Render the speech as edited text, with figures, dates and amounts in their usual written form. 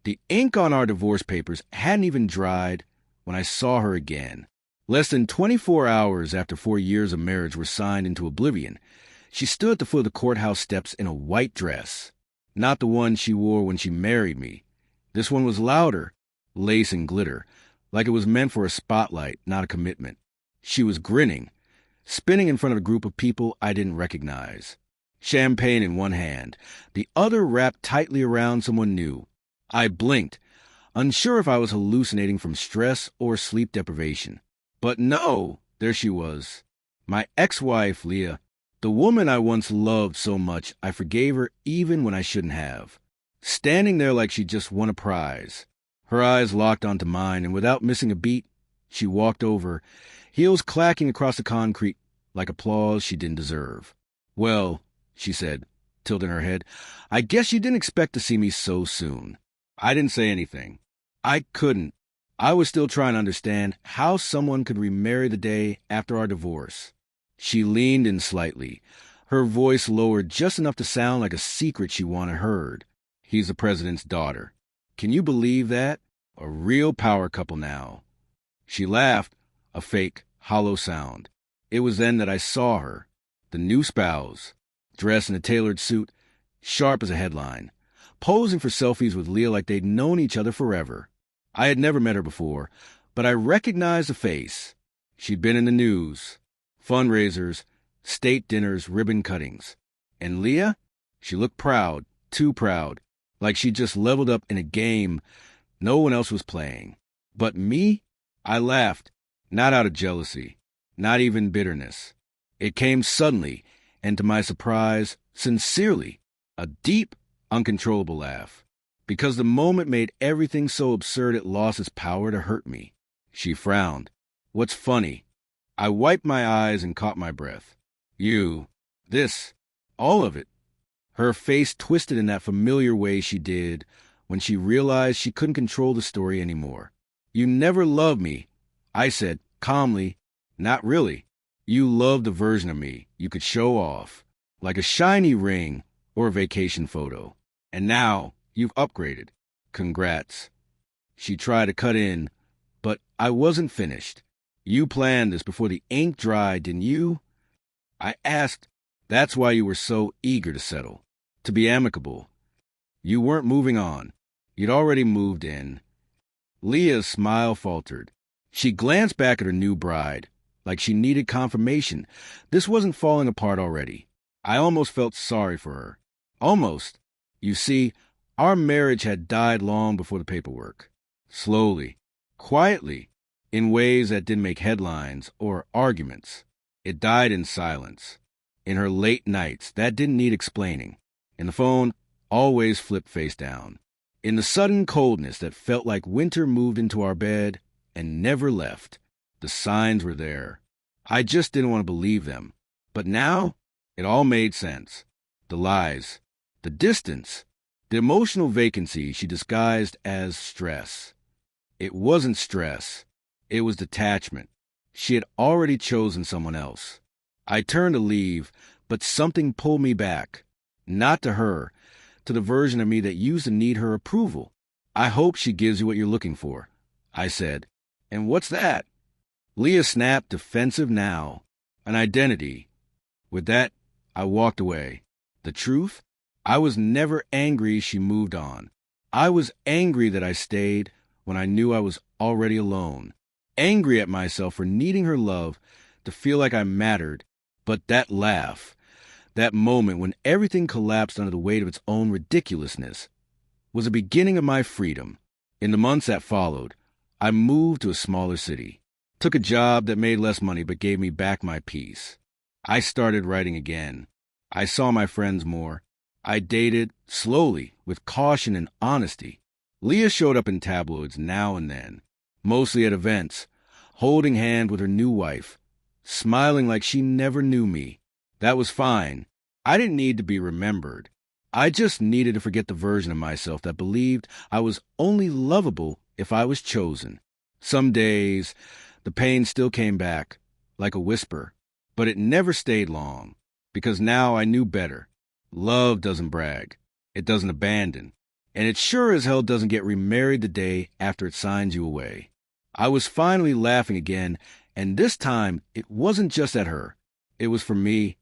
The ink on our divorce papers hadn't even dried when I saw her again. Less than 24 hours after 4 years of marriage were signed into oblivion, she stood at the foot of the courthouse steps in a white dress. Not the one she wore when she married me. This one was louder, lace and glitter, like it was meant for a spotlight, not a commitment. She was grinning, spinning in front of a group of people I didn't recognize. Champagne in one hand, the other wrapped tightly around someone new. I blinked, unsure if I was hallucinating from stress or sleep deprivation. But no, there she was. My ex-wife, Leah, the woman I once loved so much I forgave her even when I shouldn't have. Standing there like she'd just won a prize. Her eyes locked onto mine, and without missing a beat, she walked over, heels clacking across the concrete like applause she didn't deserve. "Well," she said, tilting her head, "I guess you didn't expect to see me so soon." I didn't say anything. I couldn't. I was still trying to understand how someone could remarry the day after our divorce. She leaned in slightly, her voice lowered just enough to sound like a secret she wanted heard. "He's the president's daughter. Can you believe that? A real power couple now." She laughed, a fake, hollow sound. It was then that I saw her, the new spouse, dressed in a tailored suit, sharp as a headline, posing for selfies with Leah like they'd known each other forever. I had never met her before, but I recognized the face. She'd been in the news, fundraisers, state dinners, ribbon cuttings. And Leah? She looked proud, too proud, like she'd just leveled up in a game no one else was playing. But me? I laughed, not out of jealousy, not even bitterness. It came suddenly, and to my surprise, sincerely, a deep, uncontrollable laugh. Because the moment made everything so absurd it lost its power to hurt me. She frowned. "What's funny?" I wiped my eyes and caught my breath. This, all of it." Her face twisted in that familiar way she did when she realized she couldn't control the story anymore. "You never loved me," I said, calmly. "Not really. You loved the version of me you could show off, like a shiny ring or a vacation photo. And now you've upgraded. Congrats." She tried to cut in, but I wasn't finished. "You planned this before the ink dried, didn't you?" I asked. "That's why you were so eager to settle, to be amicable. You weren't moving on. You'd already moved in." Leah's smile faltered. She glanced back at her new bride, like she needed confirmation. This wasn't falling apart already. I almost felt sorry for her. Almost. You see, our marriage had died long before the paperwork. Slowly, quietly, in ways that didn't make headlines or arguments. It died in silence. In her late nights, that didn't need explaining. In the phone, always flipped face down. In the sudden coldness that felt like winter moved into our bed and never left. The signs were there. I just didn't want to believe them. But now, it all made sense. The lies, the distance, the emotional vacancy she disguised as stress. It wasn't stress. It was detachment. She had already chosen someone else. I turned to leave, but something pulled me back. Not to her, to the version of me that used to need her approval. "I hope she gives you what you're looking for," I said. "And what's that?" Leah snapped, defensive now. "An identity." With that, I walked away. The truth? I was never angry she moved on. I was angry that I stayed when I knew I was already alone. Angry at myself for needing her love to feel like I mattered. But that laugh, that moment when everything collapsed under the weight of its own ridiculousness, was the beginning of my freedom. In the months that followed, I moved to a smaller city, took a job that made less money but gave me back my peace. I started writing again. I saw my friends more. I dated, slowly, with caution and honesty. Leah showed up in tabloids now and then, mostly at events, holding hand with her new wife, smiling like she never knew me. That was fine. I didn't need to be remembered. I just needed to forget the version of myself that believed I was only lovable if I was chosen. Some days, the pain still came back, like a whisper, but it never stayed long, because now I knew better. Love doesn't brag. It doesn't abandon. And it sure as hell doesn't get remarried the day after it signs you away. I was finally laughing again, and this time it wasn't just at her. It was for me